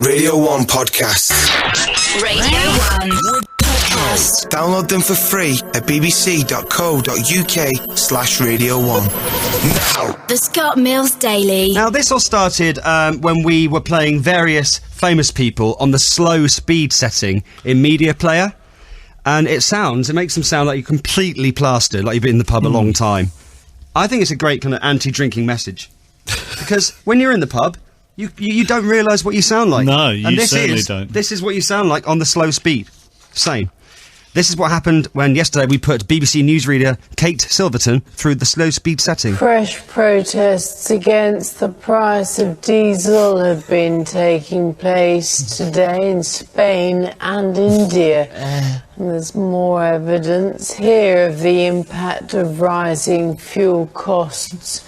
Radio 1 Podcast. Radio 1 Podcast. Download them for free at bbc.co.uk/Radio 1. Now. The Scott Mills Daily. Now, this all started when we were playing various famous people on the slow speed setting in Media Player. And it makes them sound like you're completely plastered, like you've been in the pub a long time. I think it's a great kind of anti-drinking message. Because when you're in the pub, you don't realise what you sound like. No, you certainly don't. This is what you sound like on the slow speed. Same. This is what happened when yesterday we put BBC newsreader Kate Silverton through the slow speed setting. Fresh protests against the price of diesel have been taking place today in Spain and India. And there's more evidence here of the impact of rising fuel costs.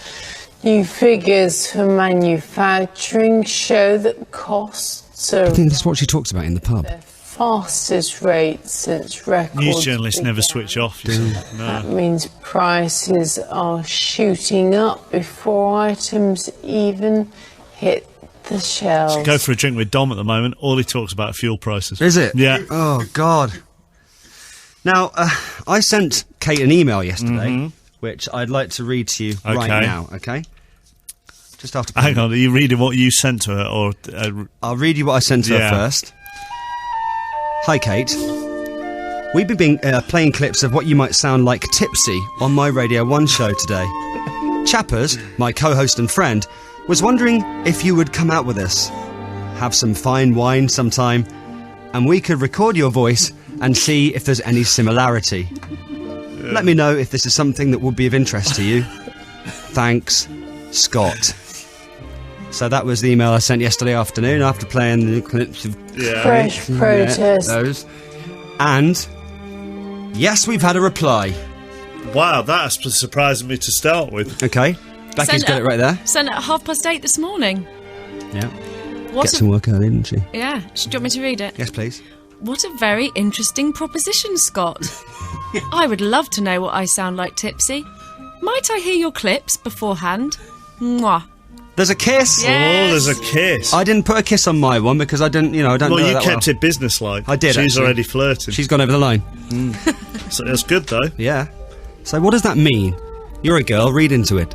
New figures for manufacturing show that costs are... I think that's what she talks about in the pub. Fastest rate since records News journalists began. never switch off. You see. No. That means prices are shooting up before items even hit the shelves. Go for a drink with Dom at the moment. All he talks about are fuel prices. Is it? Yeah. Oh, God. Now, I sent Kate an email yesterday, which I'd like to read to you right now, okay? Just after... Hang on, are you reading what you sent to her, or... I'll read you what I sent to her first. Hi, Kate. We've been playing clips of what you might sound like tipsy on my Radio 1 show today. Chappers, my co-host and friend, was wondering if you would come out with us, have some fine wine sometime, and we could record your voice and see if there's any similarity. Let me know if this is something that would be of interest to you. Thanks, Scott. So that was the email I sent yesterday afternoon after playing the clips of... Fresh protests. Those. And, yes, we've had a reply. Wow, that's surprising me to start with. Okay. Becky's got it right there. Sent at 8:30 this morning. Yeah. Get some work early, didn't she? Yeah. Do you want me to read it? Yes, please. What a very interesting proposition, Scott. I would love to know what I sound like tipsy. Might I hear your clips beforehand? Mwah. There's a kiss. Yes. Oh, there's a kiss. I didn't put a kiss on my one because I don't know well, her you that kept it businesslike. I did, She's actually. already flirting. She's gone over the line. So that's good, though. Yeah. So what does that mean? You're a girl, read into it.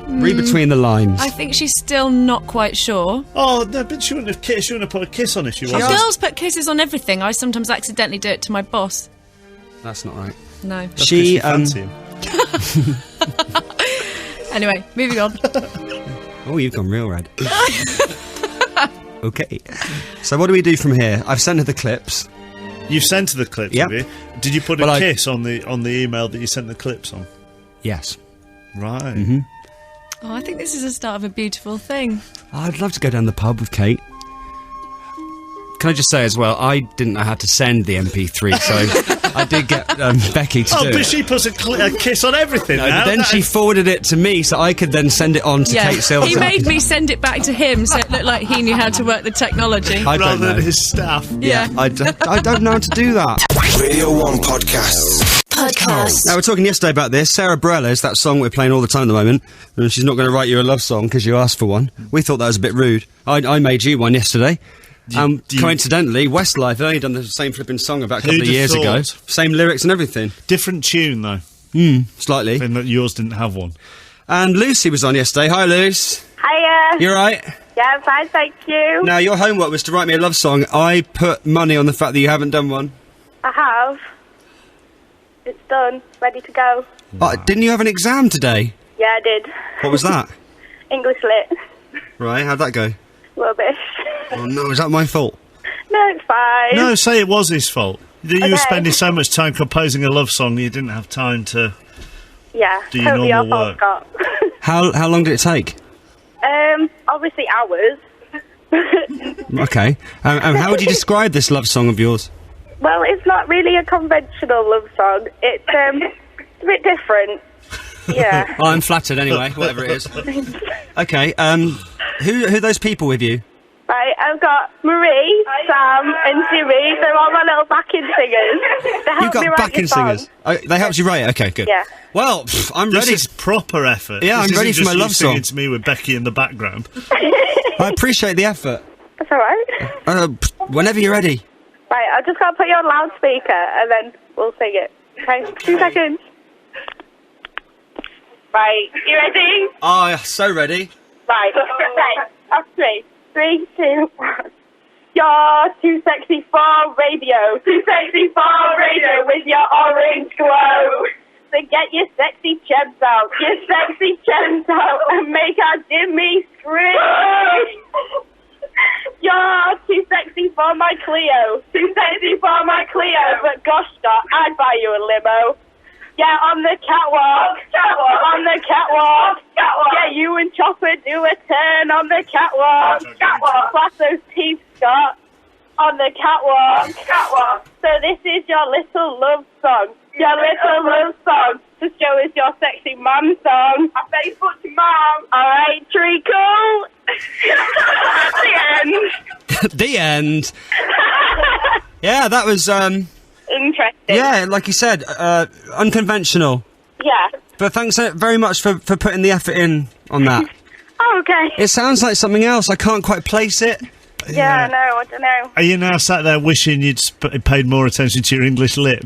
Read between the lines. I think she's still not quite sure. Oh, no, but she wouldn't have kissed. She wouldn't have put a kiss on if she Well, wasn't. girls put kisses on everything. I sometimes accidentally do it to my boss. That's not right. No. That's 'cause She, you fancy him. Anyway, moving on. Oh, you've gone real red. Okay. So what do we do from here? I've sent her the clips. You sent her the clips, Yep. have you? Did you put a Well, kiss on the email that you sent the clips on? Yes. Right. Oh, I think this is the start of a beautiful thing. I'd love to go down the pub with Kate. Can I just say as well, I didn't know how to send the MP3, so I did get Becky to do But it. she puts a kiss on everything No, now. but then she forwarded it to me so I could then send it on to Kate Silverton. He made me send it back to him so it looked like he knew how to work the technology. I don't rather know. than his staff. Yeah. I don't know how to do that. Radio 1 Podcasts. Now, we're talking yesterday about this. Sarah Bareilles, that song we're playing all the time at the moment, and she's not going to write you a love song because you asked for one. We thought that was a bit rude. I made you one yesterday. Coincidentally, Westlife had only done the same flipping song about a couple Who'd of have years ago. thought? Same lyrics and everything. Different tune, though. Slightly. And that yours didn't have one. And Lucy was on yesterday. Hi, Luce. Hiya. You alright? Yeah, I'm fine, thank you. Now, your homework was to write me a love song. I put money on the fact that you haven't done one. I have. It's done. Ready to go. Didn't you have an exam today? Yeah, I did. What was that? English lit. Right, how'd that go? Rubbish. Oh no, is that my fault? No, it's fine. No, say it was his fault. You Okay. were spending so much time composing a love song that you didn't have time to... Yeah, Do your totally your normal fault, work. Scott. How long did it take? Obviously hours. Okay. And how would you describe this love song of yours? Well, it's not really a conventional love song. It's a bit different. Yeah. Oh, I'm flattered anyway, whatever it is. Okay, who are those people with you? Right, I've got Marie, Sam and Jimmy. They're all my little backing singers. They helped You've me got write backing the song. singers. Oh, they helped you write it? Okay, good. Yeah. Well, I'm This ready. is proper effort. Yeah, This I'm ready isn't for my just you love song. singing to me with Becky in the background. I appreciate the effort. That's all right. Whenever you're ready. Right, I've just got to put you on loudspeaker, and then we'll sing it. Okay, 2 seconds. Right, you ready? Oh, so ready. Right, off 3. 3, 2, 1. You're too sexy for radio. Too sexy for radio with your orange glow. So get your sexy gems out. Your sexy gems out and make our Jimmy scream. You're too sexy for my Clio. Too sexy for my Clio. But gosh, Scott, I'd buy you a limo. Yeah, on the catwalk. On the catwalk. Yeah, you and Chopper do a turn on the catwalk. Class those teeth, Scott. On the catwalk. So this is your little love song. Your little love song. To show us your sexy mum song. I Facebook to mum. Alright, treacle. The end. The end. Yeah, that was, Interesting. yeah, like you said, unconventional. Yeah. But thanks very much for putting the effort in on that. Oh, okay. It sounds like something else. I can't quite place it. Yeah, no, I don't know. Are you now sat there wishing you'd paid more attention to your English lip?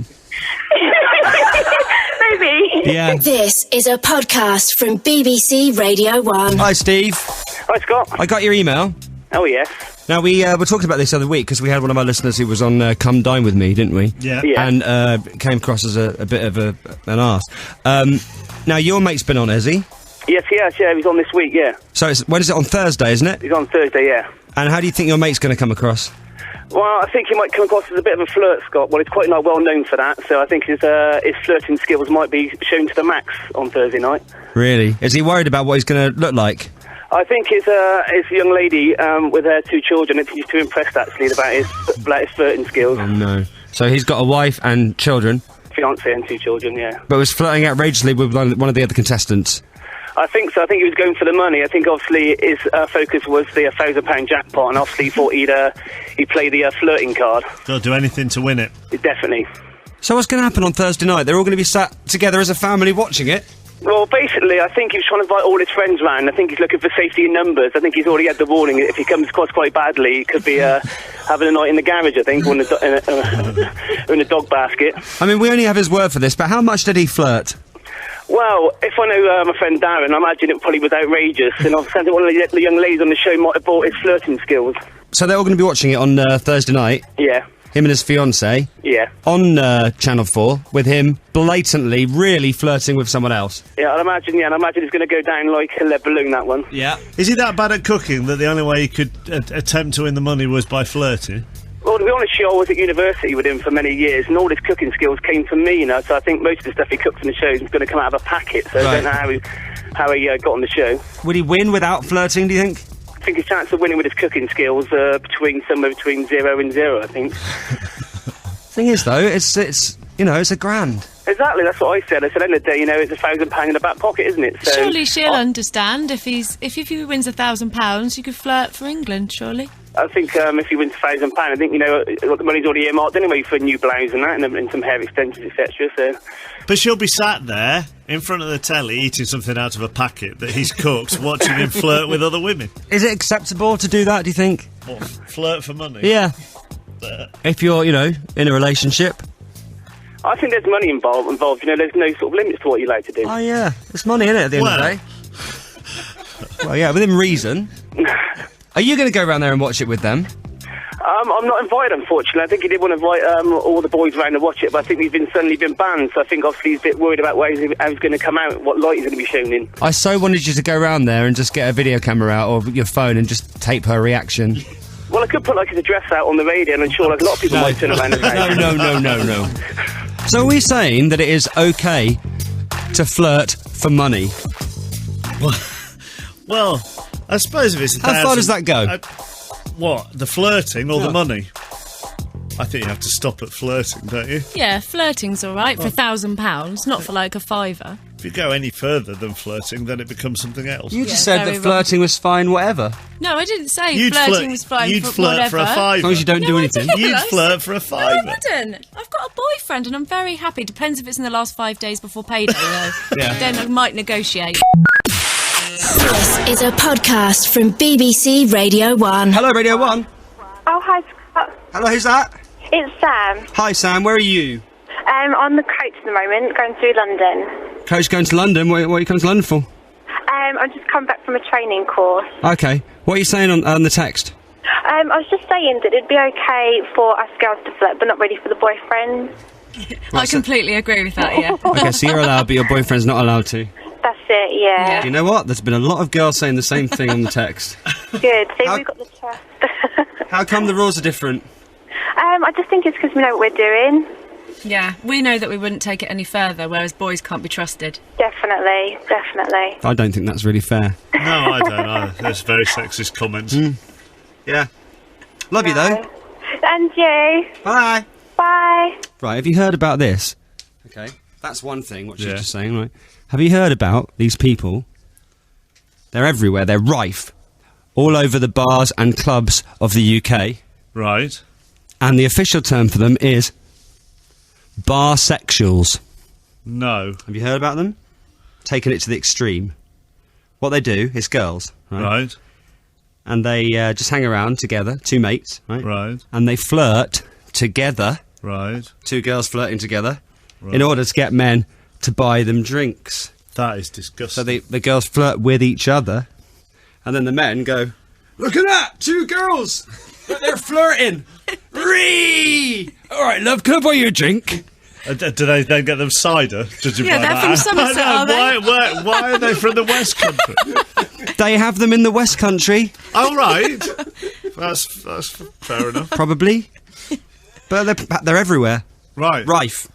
Maybe. Yeah. This is a podcast from BBC Radio 1. Hi, Steve. Hi, Scott. I got your email. Oh, yes. Now, we were talking about this the other week because we had one of our listeners who was on Come Dine With Me, didn't we? Yeah. Yeah. And came across as a bit of an arse. Now, your mate's been on, has he? Yes, yeah, he's on this week, yeah. So when is it? On Thursday, isn't it? He's on Thursday, yeah. And how do you think your mate's going to come across? Well, I think he might come across as a bit of a flirt, Scott. Well, he's quite not well known for that, so I think his flirting skills might be shown to the max on Thursday night. Really? Is he worried about what he's going to look like? I think his young lady with her 2 children, I think he's too impressed, actually, about his flirting skills. Oh, no. So he's got a wife and children, Fiancé and 2 children, yeah. but was flirting outrageously with one of the other contestants. I think so. I think he was going for the money. I think obviously his focus was the £1,000 jackpot, and obviously he thought he'd play the flirting card. They'll do anything to win it. Definitely. So what's going to happen on Thursday night? They're all going to be sat together as a family watching it? Well, basically, I think he was trying to invite all his friends round. I think he's looking for safety in numbers. I think he's already had the warning. If he comes across quite badly, he could be having a night in the garage, I think, or in a dog basket. I mean, we only have his word for this, but how much did he flirt? Well, if I know my friend Darren, I imagine it probably was outrageous. And I've said that one of the young ladies on the show might have bought his flirting skills. So they're all going to be watching it on Thursday night? Yeah. Him and his fiancée? Yeah. On Channel 4, with him blatantly, really flirting with someone else? Yeah, I'd imagine it's going to go down like a lead balloon, that one. Yeah. Is he that bad at cooking that the only way he could attempt to win the money was by flirting? Well, to be honest, I was at university with him for many years, and all his cooking skills came from me, you know, so I think most of the stuff he cooks in the show is going to come out of a packet, so I don't know how he got on the show. Would he win without flirting, do you think? I think his chance of winning with his cooking skills somewhere between 0 and 0, I think. Thing is, though, it's you know, it's £1,000. Exactly, that's what I said. I said, at the end of the day, you know, it's £1,000 in the back pocket, isn't it? So, Surely she'll understand if he wins £1,000, you could flirt for England, surely. I think if he wins £1,000, I think, you know, the money's already earmarked anyway for a new blouse and that, and some hair extensions, etc. So, But she'll be sat there in front of the telly eating something out of a packet that he's cooked, watching him flirt with other women. Is it acceptable to do that, do you think? Or flirt for money. Yeah. If you're, you know, in a relationship. I think there's money involved. You know, there's no sort of limits to what you like to do. Oh, yeah. There's money in it at the end of the day. Well, yeah, within reason. Are you going to go around there and watch it with them? I'm not invited, unfortunately. I think he did want to invite all the boys around to watch it, but I think he's suddenly been banned, so I think obviously he's a bit worried about how he's going to come out, what light he's going to be shown in. I so wanted you to go around there and just get a video camera out or your phone and just tape her reaction. Well, I could put like his address out on the radio, and I'm sure like a lot of people might turn around and say... No. So are we saying that it is okay to flirt for money? Well, I suppose if it's How far does that go? What, the flirting or No. the money? I think you have to stop at flirting, don't you? Yeah, flirting's all right for £1,000, not for like a fiver. If you go any further than flirting, then it becomes something else. You just Yeah, said very that flirting was fine, whatever. No, I didn't say You'd flirting was fine you'd for flirt whatever. for a fiver. As long as you don't do No, I anything. didn't. You'd I flirt for a No, I fiver. wouldn't. I've got a boyfriend and I'm very happy. Depends if it's in the last 5 days before payday, though. Yeah. Then I might negotiate. This is a podcast from BBC Radio 1. Hello, Radio 1. Oh, hi, Scott. Hello, who's that? It's Sam. Hi, Sam. Where are you? On the coach at the moment, going through London. Coach going to London. What are you coming to London for? I'm just come back from a training course. Okay. What are you saying on the text? I was just saying that it'd be okay for us girls to flirt, but not really for the boyfriends. I completely agree with that, yeah. Okay, so you're allowed, but your boyfriend's not allowed to. That's it, yeah. Do you know what? There's been a lot of girls saying the same thing on the text. Good. See, How- we've got the trust. How come the rules are different? I just think it's because we know what we're doing. Yeah, we know that we wouldn't take it any further, whereas boys can't be trusted. Definitely. I don't think that's really fair. No, I don't either. There's very sexist comments. Yeah. Love you, though. And you. Bye. Bye. Right, have you heard about this? Okay, that's one thing, what she's Yeah. just saying, right? Have you heard about these people? They're everywhere, they're rife. All over the bars and clubs of the UK. Right. And the official term for them is barsexuals. No. Have you heard about them? Taking it to the extreme. What they do is girls, right? Right. And they just hang around together, two mates, right? Right. And they flirt together, Right. two girls flirting together, in order to get men to buy them drinks. That is disgusting. So the girls flirt with each other, and then the men go, "Look at that, two girls! They're flirting! Ree! All right, love, can I buy you a drink?" Do they then get them cider? Yeah, they're from Somerset, are they? Why are they from the West Country? They have them in the West Country, Oh, right. That's fair enough. probably, but they're everywhere, Right. rife.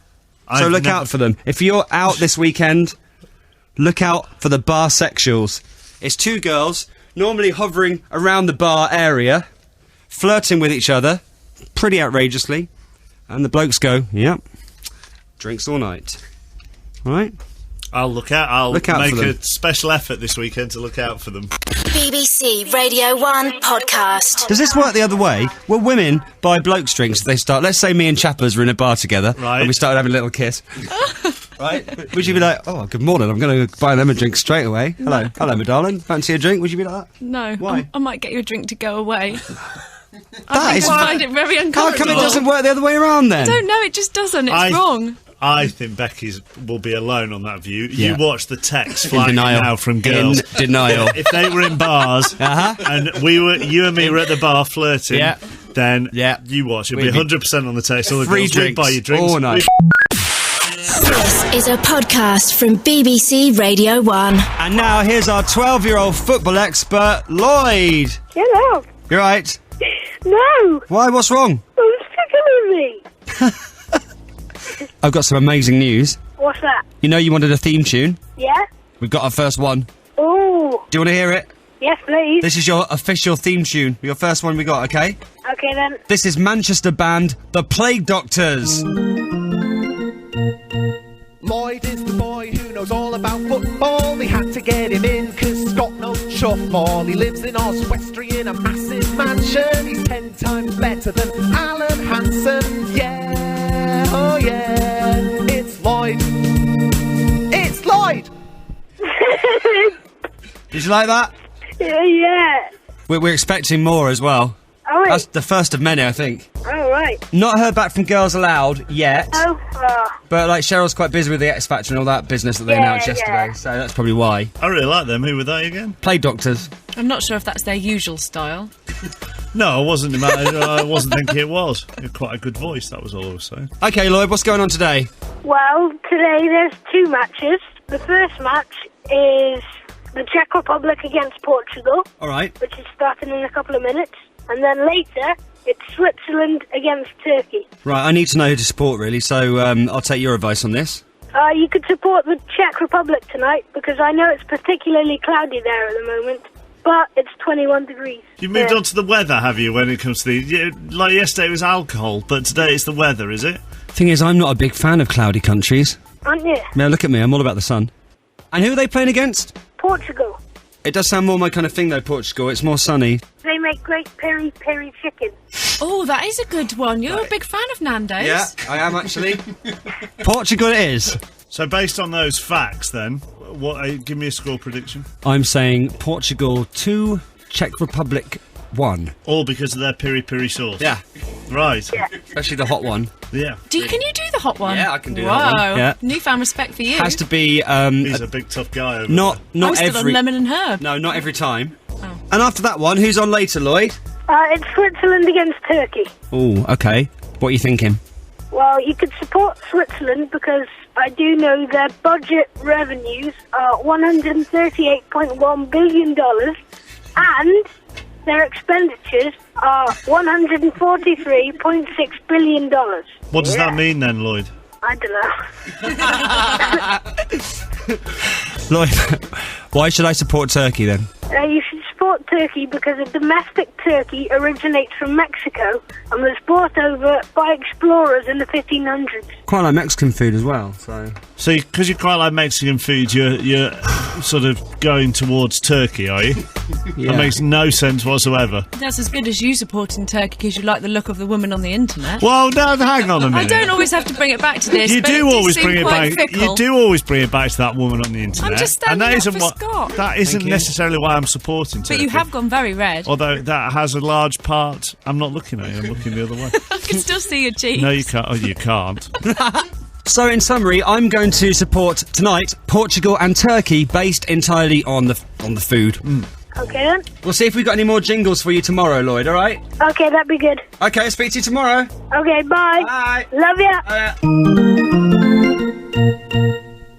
So I've look never- out for them. If you're out this weekend, look out for the barsexuals. It's two girls, normally hovering around the bar area, flirting with each other, pretty outrageously, and the blokes go, "Yep, drinks all night." All right? I'll look out. I'll Look out make for them. a special effort this weekend to look out for them. BBC Radio 1 podcast. Does this work the other way? Will women buy blokes drinks if they start... Let's say me and Chappers were in a bar together, Right. and we started having a little kiss. Right? Would you be like, "Oh, good morning, I'm going to buy them a drink straight away. Hello, my darling. Fancy a drink?" Would you be like that? No. Why? I might get you a drink to go away. That is... I find it very How uncomfortable. come it doesn't work the other way around then? I don't know, it just doesn't. It's wrong. I think Becky's will be alone on that view. Yeah. You watch the text In flying denial. now from girls. In denial. If they were in bars and you and me were at the bar flirting, Yeah. then Yeah. you watch. It'll We'd be be 100% on the text. All the free girls will drinks buy you drinks. all night. This is a podcast from BBC Radio 1. And now here's our 12-year-old football expert, Lloyd. Hello. You right? No. Why? What's wrong? Who's tickling me? I've got some amazing news. What's that? You know you wanted a theme tune? Yeah? We've got our first one. Oh. Do you want to hear it? Yes, please. This is your official theme tune. Your first one we got, okay? Okay, then. This is Manchester band, The Plague Doctors. Lloyd is the boy who knows all about football. They had to get him in 'cause Scott knows chuff all. He lives in Oswestry in a massive mansion. He's 10 times better than Alan Hansen. Yeah, oh yeah, it's Lloyd. It's Lloyd! Did you like that? Yeah. We're expecting more as well. Oh, wait. That's the first of many, I think. Oh, right. Not heard back from Girls Aloud yet, Oh, but like Cheryl's quite busy with the X Factor and all that business that they Yeah, announced yesterday, yeah. so that's probably why. I really like them. Who were they again? Plague Doctors. I'm not sure if that's their usual style. No, I wasn't. I wasn't thinking it was. You had quite a good voice. That was all I was saying. Okay, Lloyd, what's going on today? well, today there's two matches. The first match is the Czech Republic against Portugal, All right. which is starting in a couple of minutes. And then later, it's Switzerland against Turkey. Right, I need to know who to support, really, so I'll take your advice on this. You could support the Czech Republic tonight, because I know it's particularly cloudy there at the moment, but it's 21 degrees. You moved Yeah. on to the weather, have you, when it comes to like yesterday it was alcohol, but today it's the weather, is it? Thing is, I'm not a big fan of cloudy countries. Aren't you? Now, look at me, I'm all about the sun. And who are they playing against? Portugal. It does sound more my kind of thing, though, Portugal. It's more sunny. They make great peri-peri chicken. Oh, that is a good one. You're a big fan of Nando's. I am, actually. Portugal it is. So based on those facts then, Give me a score prediction. I'm saying Portugal 2, Czech Republic 1. All because of their piri-piri sauce. Yeah. Right. Especially the hot one. Yeah. Can you do the hot one? Yeah, I can do Whoa. that one. Yeah. Newfound respect for you. Has to be He's a big tough guy. not I'm still every on lemon and herb. No, not every time. Oh. And after that one, who's on later, Lloyd? It's Switzerland against Turkey. Oh, okay. What are you thinking? Well, you could support Switzerland because I do know their budget revenues are $138.1 billion and their expenditures are $143.6 billion. What does that mean then, Lloyd? I don't know. Lloyd, why should I support Turkey then? You should support Turkey because a domestic turkey originates from Mexico and was brought over by explorers in the 1500s. Quite like Mexican food as well, so... So, because you quite like Mexican food, you're sort of going towards Turkey, are you? Yeah. That makes no sense whatsoever. That's as good as you supporting Turkey because you like the look of the woman on the internet. Well, no, hang on a minute. I don't always have to bring it back to this. You but do it always seem bring it quite back. fickle. You do always bring it back to that woman on the internet. I'm just standing up for what, Scott. That isn't Thank you. necessarily why I'm supporting Turkey. But you have gone very red. Although that has a large part. I'm not looking at you. I'm looking the other way. I can still see your cheeks. No, you can't. Oh, you can't. So, in summary, I'm going to support tonight Portugal and Turkey, based entirely on the food. Okay then. We'll see if we've got any more jingles for you tomorrow, Lloyd. All right? Okay, that'd be good. Okay, I'll speak to you tomorrow. Okay, bye. Bye. Love ya.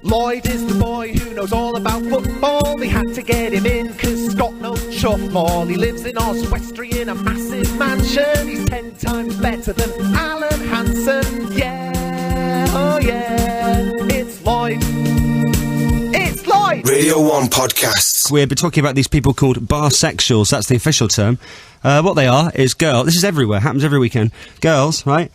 Lloyd is the boy who knows all about football. They had to get him in cause Scott knows chuff all. He lives in Oswestry in a massive mansion. He's 10 times better than Alan Hansen. Yeah, oh yeah, it's Lloyd. It's Lloyd! Radio 1 podcasts. We've been talking about these people called barsexuals. That's the official term. What they are is girls. This is everywhere. Happens every weekend. Girls, right?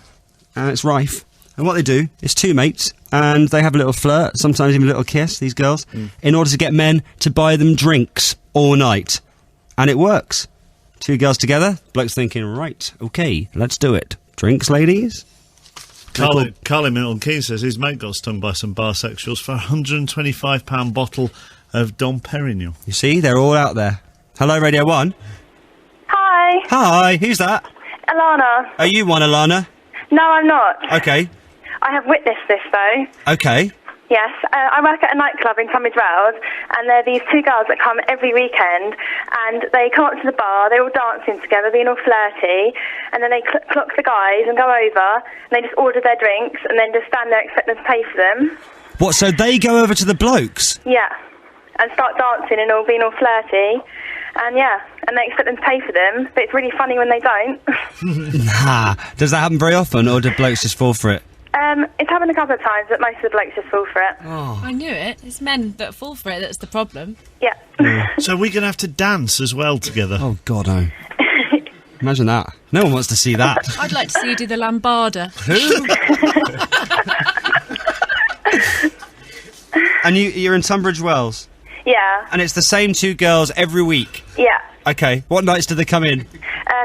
And it's rife. And what they do is two mates, and they have a little flirt, sometimes even a little kiss, these girls, in order to get men to buy them drinks all night. And it works. Two girls together, bloke's thinking, right, okay, let's do it. Drinks, ladies? Carly Milton Keynes says his mate got stung by some barsexuals for a £125 bottle of Dom Perignon. You see, they're all out there. Hello, Radio 1. Hi, Hi, who's that? Alana. Are you one, Alana? No, I'm not. Okay, I have witnessed this, though. okay. Yes, I work at a nightclub in Tunbridge Wells, and there are these two girls that come every weekend, and they come up to the bar, they're all dancing together, being all flirty, and then they clock the guys and go over, and they just order their drinks, and then just stand there expecting them to pay for them. What, so they go over to the blokes? Yeah, and start dancing and all being all flirty. And yeah, and they expect them to pay for them, but it's really funny when they don't. Nah. Does that happen very often, or do blokes just fall for it? It's happened a couple of times, but most of the blokes just fall for it. Oh. I knew it. It's men that fall for it that's the problem. Yeah. So we're going to have to dance as well together. Oh, God, oh. Imagine that. No one wants to see that. I'd like to see you do the lambada. And you're in Tunbridge Wells? Yeah. And it's the same two girls every week? Yeah. Okay, what nights do they come in?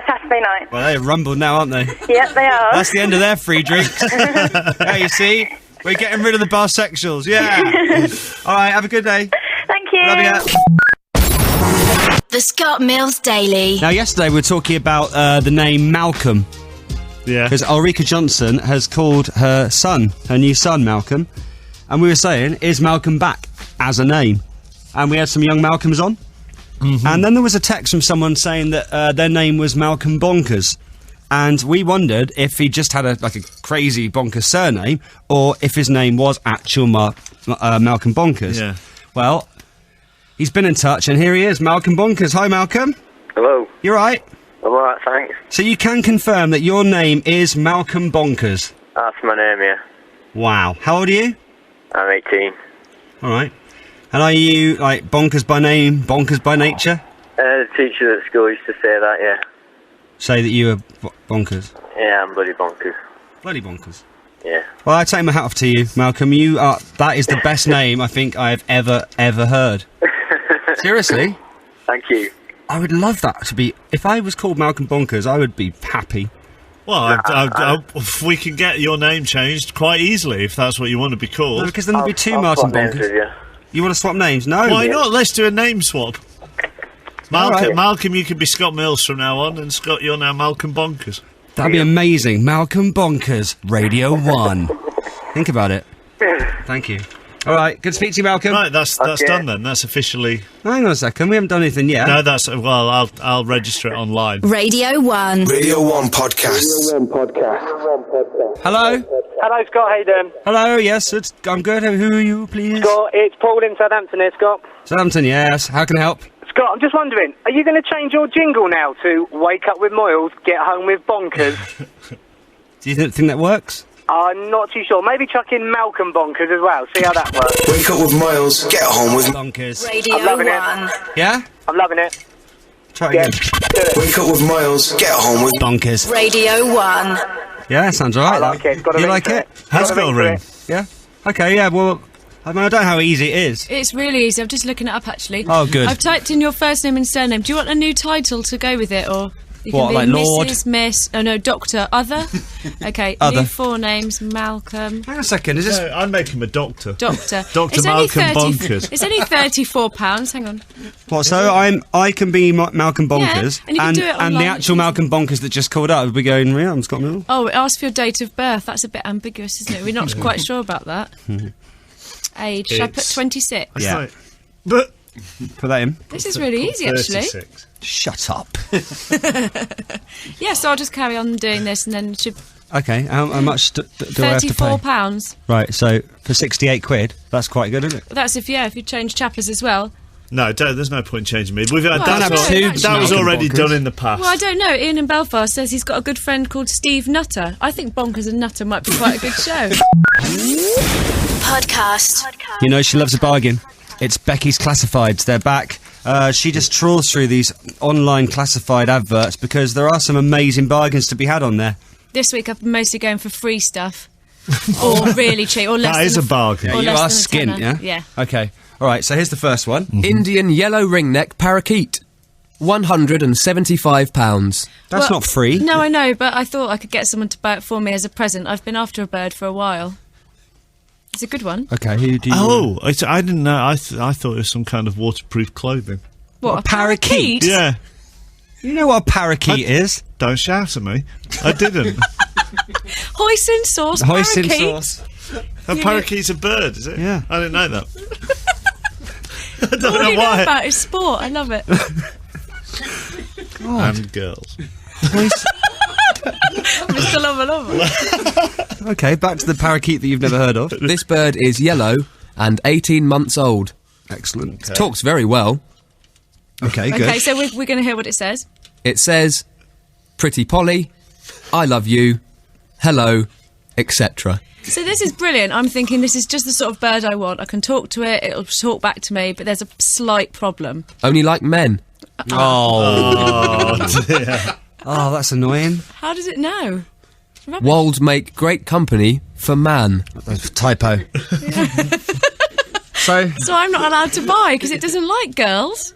Saturday night. Well, they're rumbled now, aren't they? Yeah, they are. That's the end of their free drinks. Yeah, you see? We're getting rid of the barsexuals, yeah. All right, have a good day. Thank you. Love you. The Scott Mills Daily. Now, yesterday we were talking about the name Malcolm. Yeah. Because Ulrika Johnson has called her son, her new son, Malcolm. And we were saying, is Malcolm back as a name? And we had some young Malcolms on. Mm-hmm. And then there was a text from someone saying that their name was Malcolm Bonkers. And we wondered if he just had a crazy bonkers surname, or if his name was actual Malcolm Bonkers. Yeah. Well, he's been in touch, and here he is, Malcolm Bonkers. Hi, Malcolm. Hello. You right? I'm alright, thanks. So you can confirm that your name is Malcolm Bonkers? That's my name, yeah. Wow. How old are you? I'm 18. All right. And are you, like, bonkers by name, bonkers by nature? The teacher at school used to say that, yeah. Say that you are bonkers? Yeah, I'm bloody bonkers. Bloody bonkers. Yeah. Well, I take my hat off to you, Malcolm. That is the best name I think I've ever heard. Seriously? Thank you. I would love that to be... If I was called Malcolm Bonkers, I would be happy. Well, we can get your name changed quite easily if that's what you want to be called. No, because then there'd be two Martin Bonkers. You want to swap names? No. Why not? Let's do a name swap. Alright. Malcolm, you can be Scott Mills from now on, and Scott, you're now Malcolm Bonkers. That'd be amazing. Malcolm Bonkers, Radio 1. Think about it. Thank you. All right, good to speak to you, Malcolm. Right, that's done then. That's officially. Hang on a second, we haven't done anything yet. No, I'll register it online. Radio 1. Radio 1 podcast. Hello. Hello, Scott. How you doing? Hello. Yes, I'm good. Who are you, please? Scott, it's Paul in Southampton here, Scott. Southampton. Yes. How can I help? Scott, I'm just wondering, are you going to change your jingle now to "Wake up with Moyles, get home with Bonkers"? Do you think that works? I'm not too sure. Maybe chuck in Malcolm Bonkers as well. See how that works. Wake up with Miles, get home with Bonkers. Radio I'm loving 1. it. Yeah? I'm loving it. Try again. Wake up with Miles, get home with Bonkers. Radio 1. Yeah, sounds alright. I like it. It's got a You ring like to it? Has got a ring. Yeah. Okay. Yeah. Well, I don't know how easy it is. It's really easy. I'm just looking it up, actually. Oh, good. I've typed in your first name and surname. Do you want a new title to go with it, or you What, can like be Lord? Mrs., Miss? Oh no, Doctor. Other. Okay. Other. New forenames. Malcolm. Hang on a second. Is this? No, I'd make him a doctor. Doctor. Dr. It's only Malcolm Bonkers. It's only £34. Hang on. What? So I can be Malcolm Bonkers, Yeah, and you can do it the online, actual which is- Malcolm Bonkers that just called up would be going, yeah, I'm Scott Mill. Oh, it asks for your date of birth. That's a bit ambiguous, isn't it? We're not quite sure about that. Age. Should I put It's- 26? Yeah. Right. But Put that in. This is really easy, actually. 36. Shut up. Yeah, so I'll just carry on doing this, and then it should Okay. How much do I have to pay? £34. Right. So for 68 quid, that's quite good, isn't it? That's if you change chappers as well. No, there's no point changing me. We've Well, that's have what- two that was Malcolm already Bonkers. done in the past. Well, I don't know. Ian in Belfast says he's got a good friend called Steve Nutter. I think Bonkers and Nutter might be quite a good show. Podcast. You know, she loves a bargain. It's Becky's Classifieds. They're back. She just trawls through these online classified adverts because there are some amazing bargains to be had on there. This week I've been mostly going for free stuff. Or really cheap. Or less That than is a bargain. or Yeah, you less are than a skint, yeah? tenner. Yeah. Okay. All right, so here's the first one. Indian yellow ringneck parakeet. £175. That's Well, not free. No, I know, but I thought I could get someone to buy it for me as a present. I've been after a bird for a while. It's a good one. Okay, who do you... Oh, I didn't know. I thought it was some kind of waterproof clothing. What, a parakeet? Yeah. You know what a parakeet is? Don't shout at me. I didn't. Hoisin sauce Hoisin parakeet. sauce. A parakeet's a bird, is it? Yeah. I didn't know that. I don't All know you know why. about is sport. I love it. And girls. Mr. Lover Lover. Okay, back to the parakeet that you've never heard of. This bird is yellow and 18 months old. Excellent. Talks very well. Okay, good. Okay, so we're going to hear what it says. It says, Pretty Polly, I love you, hello, etc. So this is brilliant. I'm thinking this is just the sort of bird I want. I can talk to it, it'll talk back to me, but there's a slight problem. Only like men. Oh. Oh, dear. Oh, that's annoying. How does it know? Rubbish. Wolds make great company for man. That's a typo. So I'm not allowed to buy because it doesn't like girls.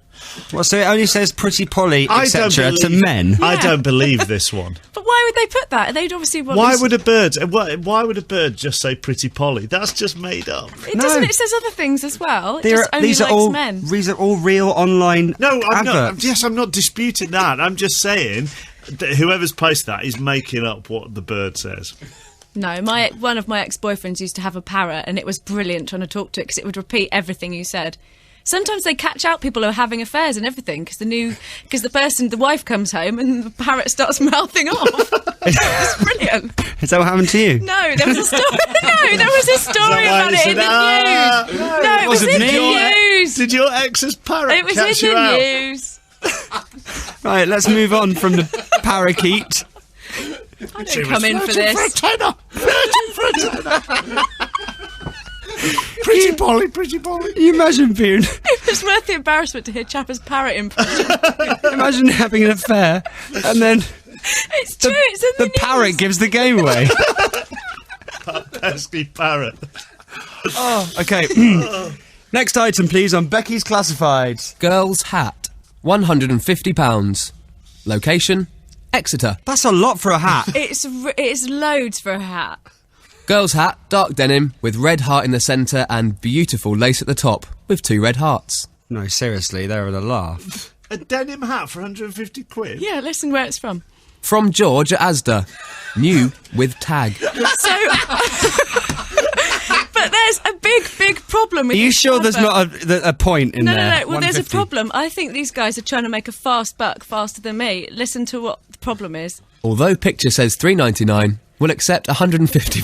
Well, so it only says Pretty Polly, I don't etc. to believe- men. I Yeah. don't believe this one. But why would they put that? They'd obviously want Why this- would a bird just say Pretty Polly? That's just made up. It doesn't. It says other things as well. It These just only are likes all men. these are all real online No, I'm not. adverts. Yes, I'm not disputing that. I'm just saying that whoever's posted that is making up what the bird says. No, one of my ex-boyfriends used to have a parrot, and it was brilliant trying to talk to it because it would repeat everything you said. Sometimes they catch out people who are having affairs and everything because the wife comes home and the parrot starts mouthing off. It's brilliant. Is that what happened to you? No, there was a story. No, there was a story about it in the news. No, it was in the news. Did your ex's parrot It was catch in you the out? news. Right, let's move on from the parakeet. I don't come in for this. Pretty Polly, Pretty Polly. You imagine being... It was worth the embarrassment to hear Chapper's parrot impression. Imagine having an affair and then It's true. It's in the news. parrot gives the game away. Pesky parrot. Oh, okay. Next item, please, on Becky's Classifieds. Girl's hat. £150. Location, Exeter. That's a lot for a hat. It's loads for a hat. Girl's hat, dark denim, with red heart in the centre and beautiful lace at the top, with 2 red hearts. No, seriously, they're at a laugh. A denim hat for 150 quid? Yeah, listen where it's from. From George at Asda. New with tag. So... But there's a big problem with Are you this sure there's advert. not a point in No. there? Well, there's a 150. problem. I think these guys are trying to make a fast buck faster than me. Listen to what the problem is. Although picture says £3.99, we'll accept £150.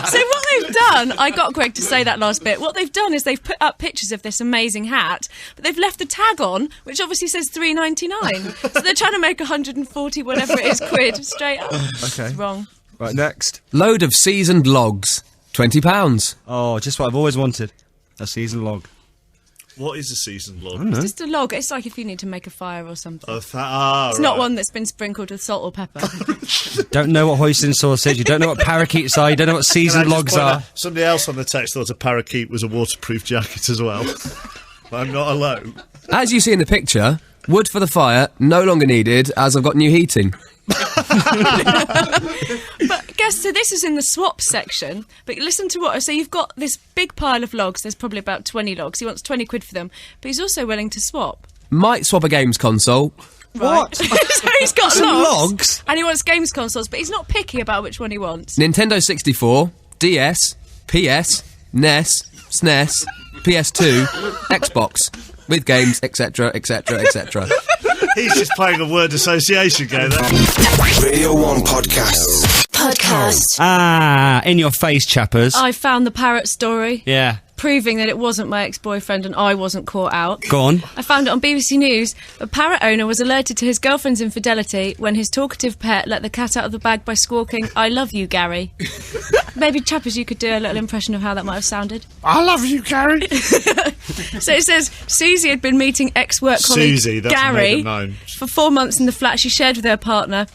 So what they've done, I got Greg to say that last bit. What they've done is they've put up pictures of this amazing hat, but they've left the tag on, which obviously says $3.99. So they're trying to make 140 whatever it is quid straight up. Okay. It's wrong. Right, next. Load of seasoned logs. £20. Oh, just what I've always wanted. A seasoned log. What is a seasoned log? I don't know. It's just a log. It's like if you need to make a fire or something. Oh, It's right. not one that's been sprinkled with salt or pepper. Don't know what hoisin sauce is. You don't know what parakeets are. You don't know what seasoned Can I just logs point are. out, somebody else on the text thought a parakeet was a waterproof jacket as well. I'm not alone. As you see in the picture, wood for the fire, no longer needed as I've got new heating. But guess, so this is in the swap section, but listen to what, so you've got this big pile of logs, there's probably about 20 logs, he wants 20 quid for them, but he's also willing to swap. Might swap a games console. Right. So he's got Some logs, logs? and he wants games consoles, but he's not picky about which one he wants. Nintendo 64, DS, PS, NES, SNES, PS2, Xbox, with games, etc, etc, etc. He's just playing a word association game there. Radio 1 podcasts. Podcast. Ah, in your face, chappers. I found the parrot story, Yeah. proving that it wasn't my ex-boyfriend and I wasn't caught out. Go on. I found it on BBC News. A parrot owner was alerted to his girlfriend's infidelity when his talkative pet let the cat out of the bag by squawking, "I love you, Gary." Maybe, chappers, you could do a little impression of how that might have sounded. I love you, Gary. So it says Susie had been meeting ex-work colleague Susie, that's Gary made them known. for 4 months in the flat she shared with her partner.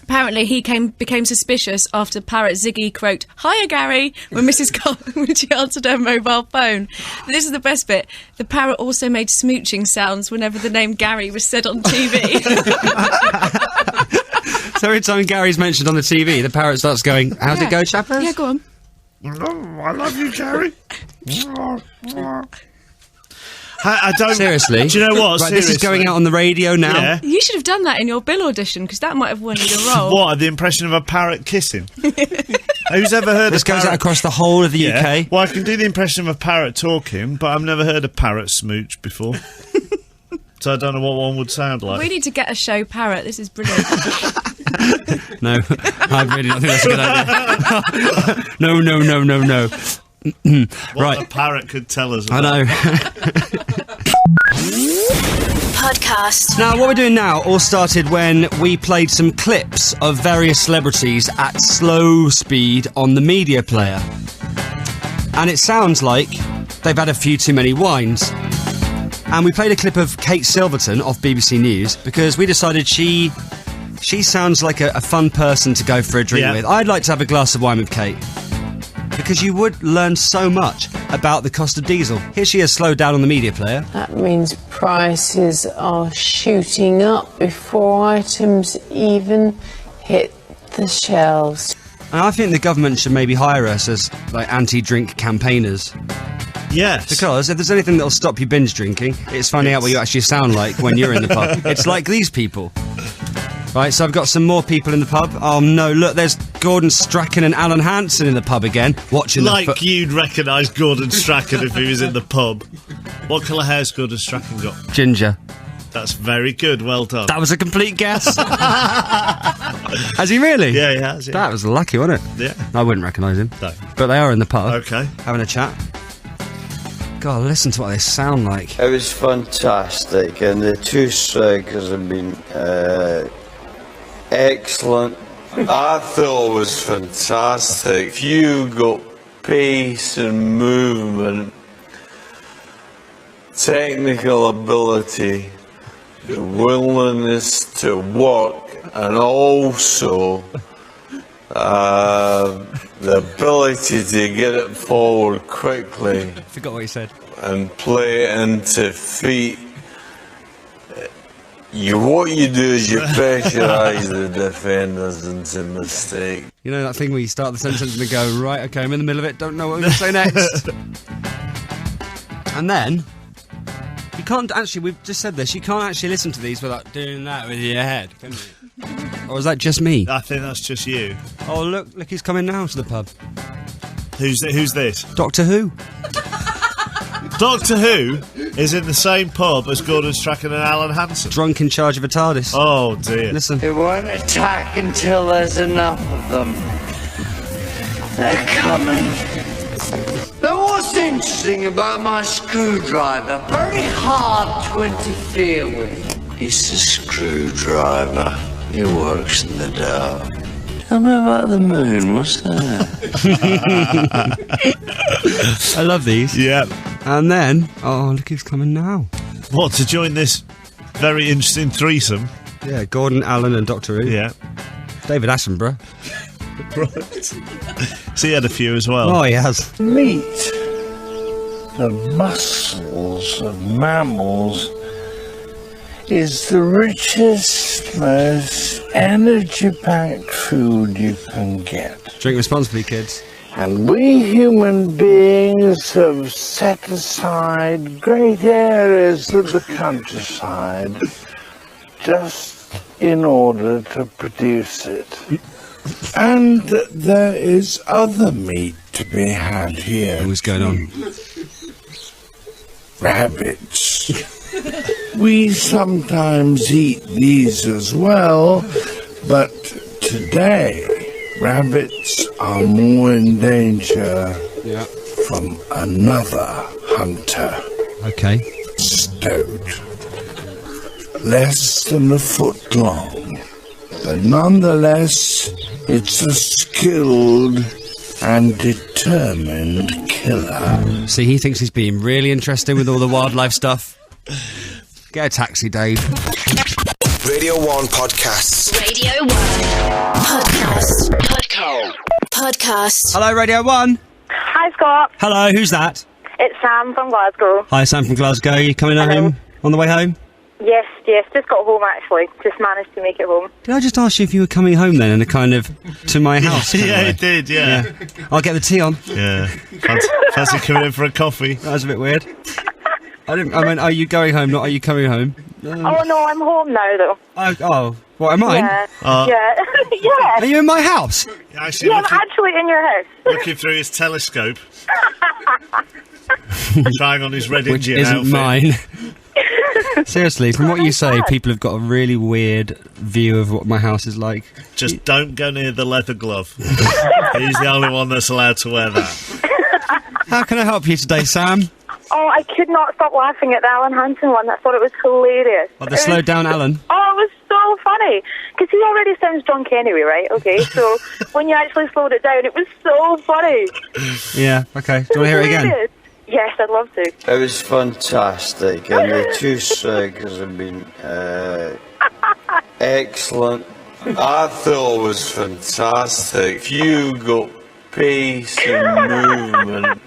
Apparently, he became suspicious after parrot Ziggy croaked, "Hiya, Gary," when when she answered her mobile phone. This is the best bit. The parrot also made smooching sounds whenever the name Gary was said on TV. So every time Gary's mentioned on the TV, the parrot starts going, how's it go, chappers? Yeah, go on. I love you, Gary. I don't... Seriously? Do you know what? Right, this is going out on the radio now. Yeah. You should have done that in your Bill audition, because that might have won you the role. What, the impression of a parrot kissing? Who's ever heard This a goes parrot... out across the whole of the Yeah. UK. Well, I can do the impression of a parrot talking, but I've never heard a parrot smooch before. So I don't know what one would sound like. We need to get a show parrot. This is brilliant. No, I really don't think that's a good idea. No. What Right. a parrot could tell us I about. know. Podcast. Now, what we're doing now all started when we played some clips of various celebrities at slow speed on the media player. And it sounds like they've had a few too many wines. And we played a clip of Kate Silverton off BBC News because we decided she sounds like a fun person to go for a drink Yeah. with. I'd like to have a glass of wine with Kate. Because you would learn so much about the cost of diesel. Here she is slowed down on the media player. That means prices are shooting up before items even hit the shelves. And I think the government should maybe hire us as like anti-drink campaigners. Yes. Because if there's anything that'll stop you binge drinking, it's finding out what you actually sound like when you're in the pub. It's like these people. Right, so I've got some more people in the pub. Oh no, look, there's Gordon Strachan and Alan Hansen in the pub again, watching Like you'd recognise Gordon Strachan if he was in the pub. What colour hair's Gordon Strachan got? Ginger. That's very good, well done. That was a complete guess. Has he really? Yeah, he has, yeah. That was lucky, wasn't it? Yeah. I wouldn't recognise him. No. But they are in the pub. Okay. Having a chat. God, listen to what they sound like. It was fantastic, and the two strikers have been excellent. I thought it was fantastic. You got pace and movement, technical ability, the willingness to work, and also the ability to get it forward quickly. I forgot what he said. And play it into feet. What you do is you pressurise the defenders into mistake. You know that thing where you start the sentence and go, right, okay, I'm in the middle of it, don't know what I'm going to say next. And then, you can't actually, we've just said this, you can't actually listen to these without doing that with your head, can you? Or is that just me? I think that's just you. Oh, look, he's coming now to the pub. Who's this? Doctor Who. Doctor Who is in the same pub as Gordon Strachan and Alan Hansen. Drunk in charge of a TARDIS. Oh, dear. Listen. They won't attack until there's enough of them. They're coming. Now, what's interesting about my screwdriver? Very hard to interfere with. He's a screwdriver. He works in the dark. Tell me about the moon, what's that? I love these. Yeah. And then, oh, look who's coming now. What, to join this very interesting threesome? Yeah, Gordon, Alan and Doctor Who. Yeah. David Attenborough. Right. So he had a few as well. Oh, he has. Meat. The muscles of mammals is the richest, most energy-packed food you can get. Drink responsibly, kids. And we human beings have set aside great areas of the countryside just in order to produce it. And there is other meat to be had here. What's going on? Rabbits. We sometimes eat these as well, but today rabbits are more in danger from another hunter. Okay. Stoat. Less than a foot long, but nonetheless, it's a skilled and determined killer. See, he thinks he's being really interesting with all the wildlife stuff. Get a taxi, Dave. Radio 1 Podcasts. Radio 1 Podcast. Hello, Radio 1. Hi, Scott. Hello, who's that? It's Sam from Glasgow. Hi, Sam from Glasgow. You coming home on the way home? Yes, just got home actually. Just managed to make it home. Did I just ask you if you were coming home then, in a kind of to my house? kind of Yeah, way? it did, yeah. I'll get the tea on. Yeah. Fancy coming in for a coffee? That was a bit weird. I mean, are you going home? Not are you coming home? Oh no, I'm home now though. Oh, what am I? Yeah. Yeah. Yeah. Are you in my house? Actually, Yeah, I'm actually in your house. looking through his telescope, trying on his red Which Indian isn't outfit. mine. Seriously, from what you say, people have got a really weird view of what my house is like. Just don't go near the leather glove. He's the only one that's allowed to wear that. How can I help you today, Sam? Oh, I could not stop laughing at the Alan Hansen one. I thought it was hilarious. Oh, the slowed down Alan. Oh, it was so funny. Because he already sounds drunk anyway, right? Okay, so when you actually slowed it down, it was so funny. Yeah, okay. Do you want to hear it again? Hilarious. Yes, I'd love to. It was fantastic, and the two strikers have been excellent. I thought it was fantastic. You got pace and movement,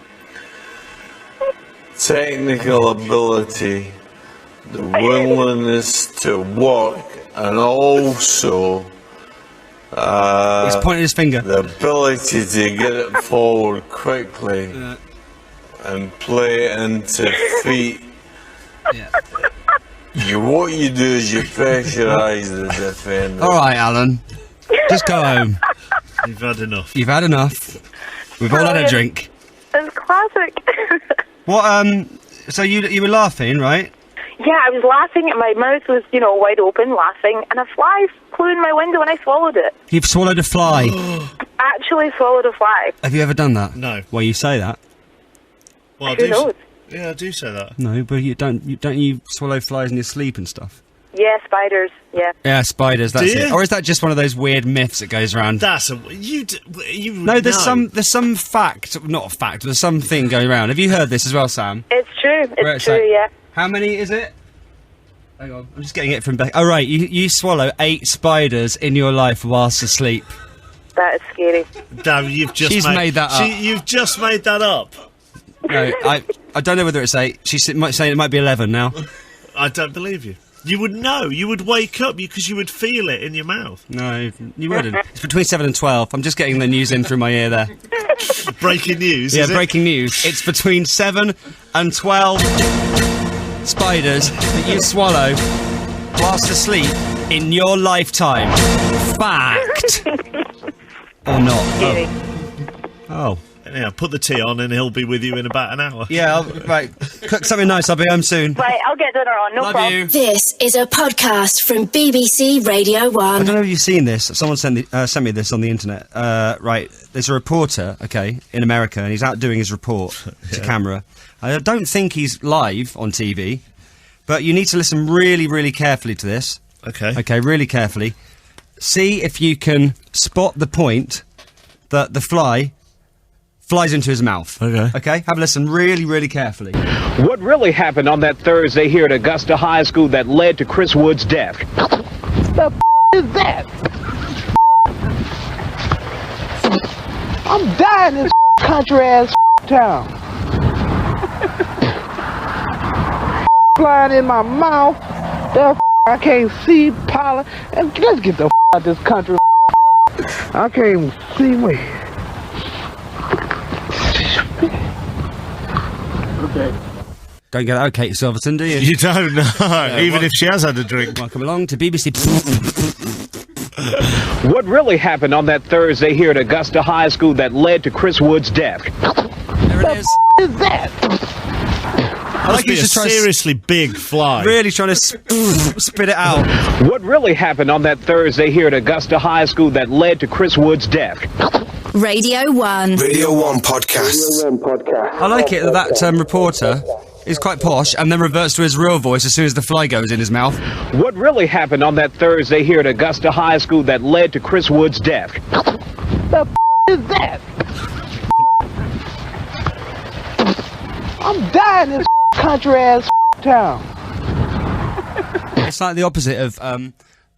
technical ability, the willingness to work, and also He's pointing his finger. the ability to get it forward quickly and play it into feet. What you do is you pressurise the defender. All right, Alan. Just go home. You've had enough. You've had enough. We've all had a drink. It's classic. What? So you were laughing, right? Yeah, I was laughing, and my mouth was, wide open, laughing, and a fly flew in my window, and I swallowed it. You've swallowed a fly. Actually swallowed a fly. Have you ever done that? No. Well, you say that. Well, I Who do knows? Yeah, I do say that. No, but you don't you swallow flies in your sleep and stuff? Yeah, spiders. Yeah. Yeah, spiders. That's Do it. you? Or is that just one of those weird myths that goes around? That's you. No, there's know. some fact, not a fact. There's something going around. Have you heard this as well, Sam? It's true. Where It's it's like- true. Yeah. How many is it? Hang on, I'm just getting it from back. Oh right, you swallow 8 spiders in your life whilst asleep. That is scary. Damn, you've just She's made that up. You've just made that up. No, I don't know whether it's 8. She's saying it might be 11 now. I don't believe you. You would know. You would wake up because you would feel it in your mouth. No, you wouldn't. It's between 7 and 12. I'm just getting the news in through my ear there. Breaking news, Yeah, is it? breaking news. It's between 7 and 12 spiders that you swallow whilst asleep in your lifetime. Fact. Or not. Oh. Yeah, put the tea on and he'll be with you in about an hour. Yeah, right. Cook something nice. I'll be home soon. Right, I'll get dinner on. No Love problem. you. This is a podcast from BBC Radio I 1. don't know if you've seen this. Someone sent me this on the internet. Right, there's a reporter, okay, in America, and he's out doing his report to camera. I don't think he's live on TV, but you need to listen really, really carefully to this. Okay. Okay, really carefully. See if you can spot the point that the fly flies into his mouth. Okay. Okay, have a listen really, really carefully. What really happened on that Thursday here at Augusta High School that led to Chris Wood's death? The is that? I'm dying in this country ass town. Flying in my mouth. I can't see pollen. And let's get the out this country. I can't even see me. Okay. Don't get out, Kate Silverton, do you? You don't know, even if she has had a drink. Welcome along to BBC. What really happened on that Thursday here at Augusta High School that led to Chris Wood's death? There it is. Is that? I like you a to try seriously big fly. really trying to spit it out. What really happened on that Thursday here at Augusta High School that led to Chris Wood's death? Radio 1. Radio 1 Podcasts. I like it that reporter is quite posh and then reverts to his real voice as soon as the fly goes in his mouth. What really happened on that Thursday here at Augusta High School that led to Chris Wood's death? The is that? I'm dying in this country ass town. It's like the opposite of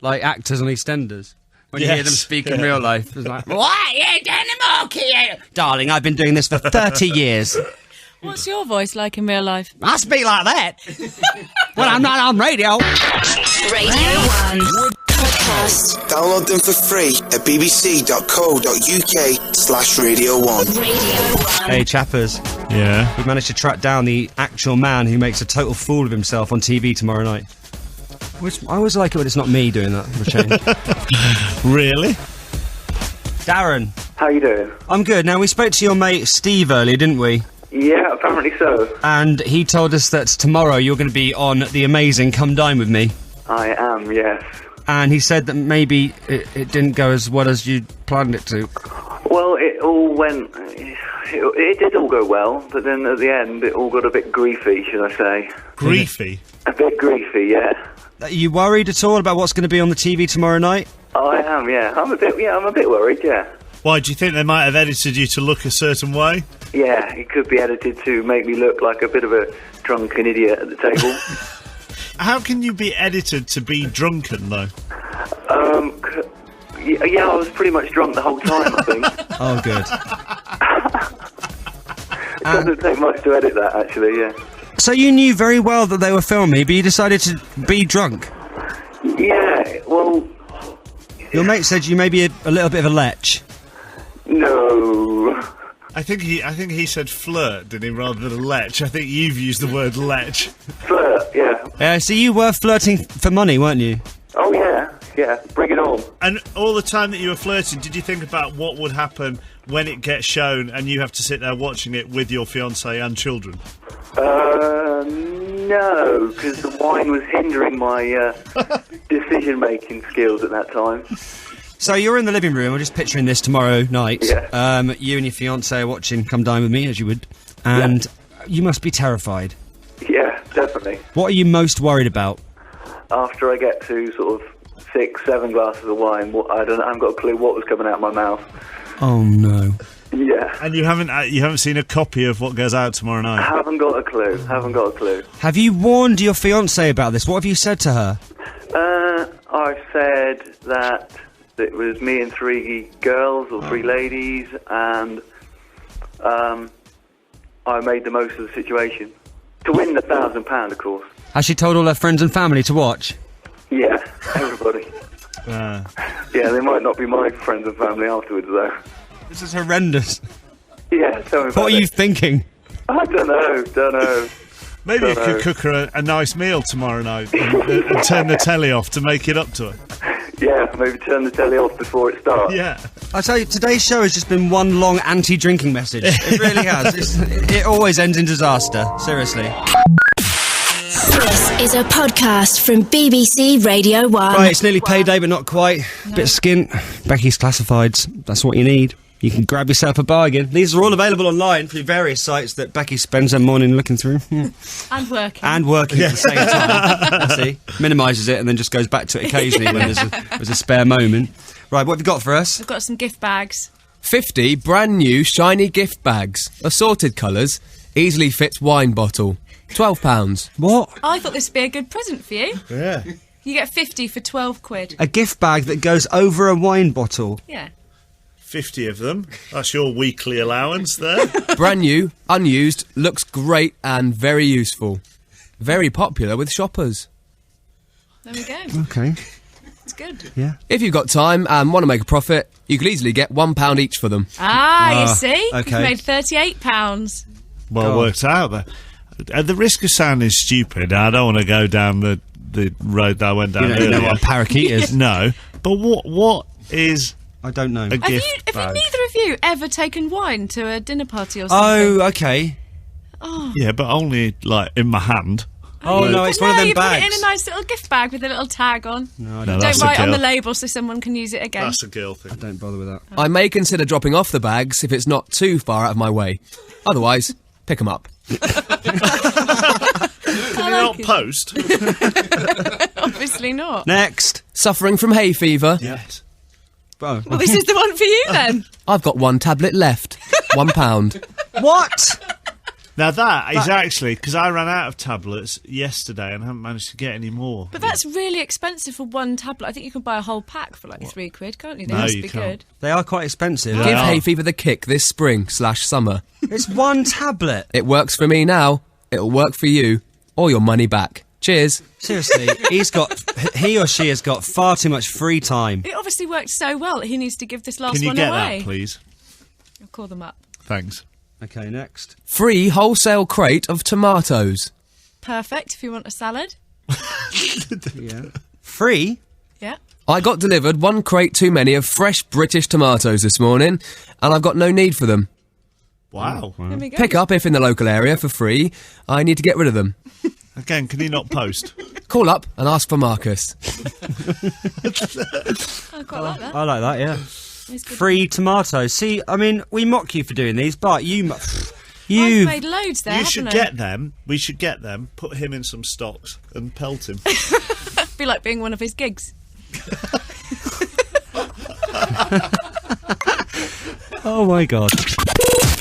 like actors on EastEnders. When you hear them speak in real life, it's like, what? Yeah, Danny Monkey! Darling, I've been doing this for 30 years. What's your voice like in real life? I speak like that. When I'm not on radio. Radio 1 Podcast. Download them for free at bbc.co.uk/Radio1. Hey, chappers. Yeah. We've managed to track down the actual man who makes a total fool of himself on TV tomorrow night. Which I always like it when it's not me doing that, for a change. Really? Darren. How you doing? I'm good. Now, we spoke to your mate Steve earlier, didn't we? Yeah, apparently so. And he told us that tomorrow you're going to be on the amazing Come Dine With Me. I am, yes. And he said that maybe it didn't go as well as you planned it to. Well, it all went... It did all go well, but then at the end it all got a bit griefy, should I say. Griefy? A bit griefy, yeah. Are you worried at all about what's going to be on the TV tomorrow night? Oh, I am, yeah. I'm a bit worried, yeah. Why, do you think they might have edited you to look a certain way? Yeah, it could be edited to make me look like a bit of a drunken idiot at the table. How can you be edited to be drunken, though? Yeah, I was pretty much drunk the whole time, I think. Oh, good. It doesn't take much to edit that, actually, yeah. So you knew very well that they were filming, but you decided to be drunk? Yeah, well... Your mate said you may be a little bit of a lech. No. I think he said flirt, didn't he, rather than lech. I think you've used the word lech. Flirt, yeah. So you were flirting for money, weren't you? Oh, yeah, bring it on. And all the time that you were flirting, did you think about what would happen when it gets shown and you have to sit there watching it with your fiancé and children? No, because the wine was hindering my decision-making skills at that time. So you're in the living room, I'm just picturing this tomorrow night. Yeah. You and your fiancé are watching Come Dine With Me, as you would, and you must be terrified. Yeah, definitely. What are you most worried about? After I get to sort of 6-7 glasses of wine, I haven't got a clue what was coming out of my mouth. Oh no. Yeah. And you haven't seen a copy of what goes out tomorrow night? Haven't got a clue. Have you warned your fiancée about this? What have you said to her? I've said that it was me and 3 girls or 3 ladies, and I made the most of the situation. To win the £1,000, of course. Has she told all her friends and family to watch? Yeah, everybody. Yeah, they might not be my friends and family afterwards, though. This is horrendous. Yeah, tell me about What are you thinking? I don't know. Maybe you could cook her a nice meal tomorrow night and turn the telly off to make it up to her. Yeah, maybe turn the telly off before it starts. Yeah. I tell you, today's show has just been one long anti-drinking message. It really has. It always ends in disaster. Seriously. This is a podcast from BBC Radio 1. Right, it's nearly payday, but not quite. Bit of skint. Becky's Classifieds. That's what you need. You can grab yourself a bargain. These are all available online through various sites that Becky spends her morning looking through. And working. And working at the same time. See? Minimises it and then just goes back to it occasionally when there's a spare moment. Right, what have you got for us? We've got some gift bags. 50 brand new shiny gift bags. Assorted colours. Easily fits wine bottle. £12. What? I thought this would be a good present for you. Yeah. You get 50 for 12 quid. A gift bag that goes over a wine bottle. Yeah. 50 of them. That's your weekly allowance there. Brand new, unused, looks great and very useful. Very popular with shoppers. There we go. Okay. It's good. Yeah. If you've got time and want to make a profit, you could easily get £1 each for them. You see? okay. You've made £38. Well worked out there. At the risk of sounding stupid, I don't want to go down the road that I went down earlier. You know what a parakeet is? No. But what is... I don't know. A Have you gift bag? neither of you ever taken wine to a dinner party or something? Oh, okay. Oh. Yeah, but only, like, in my hand. Oh, no, it's one of them you bags. put it in a nice little gift bag with a little tag on. No, Don't that's a write on girl. the label so someone can use it again. That's a girl thing. I don't bother with that. I may consider dropping off the bags if it's not too far out of my way. Otherwise, pick them up. Can you not post? Obviously not. Next. Suffering from hay fever? Yes. Oh. Well, this is the one for you then. I've got one tablet left. £1. What? Now that is actually, because I ran out of tablets yesterday and haven't managed to get any more. But that's really expensive for one tablet. I think you can buy a whole pack for like £3, can't you? They No, must you be can't. good. They are quite expensive. Give hay fever the kick this spring/summer. It's one tablet. It works for me now. It'll work for you. Or your money back. Cheers. Seriously, he or she has got far too much free time. It obviously worked so well that he needs to give this last Can you one get away. that, please? I'll call them up. Thanks. Okay, next. Free wholesale crate of tomatoes. Perfect if you want a salad. Yeah. Free? Yeah. I got delivered one crate too many of fresh British tomatoes this morning, and I've got no need for them. Wow. There we go. Pick up if in the local area for free. I need to get rid of them. Again, can you not post? Call up and ask for Marcus. I quite like that. I like that, yeah. It's good. Free tomatoes. See, I mean, we mock you for doing these, but I've you made loads there, You haven't should I? get them. We should get them, put him in some stocks and pelt him. Be like being one of his gigs. Oh my god.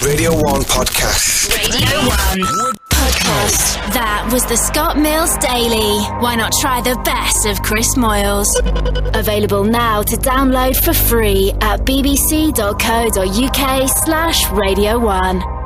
Radio 1 Podcast. Radio 1 Podcast. That was the Scott Mills Daily. Why not try the best of Chris Moyles? Available now to download for free at bbc.co.uk/Radio 1.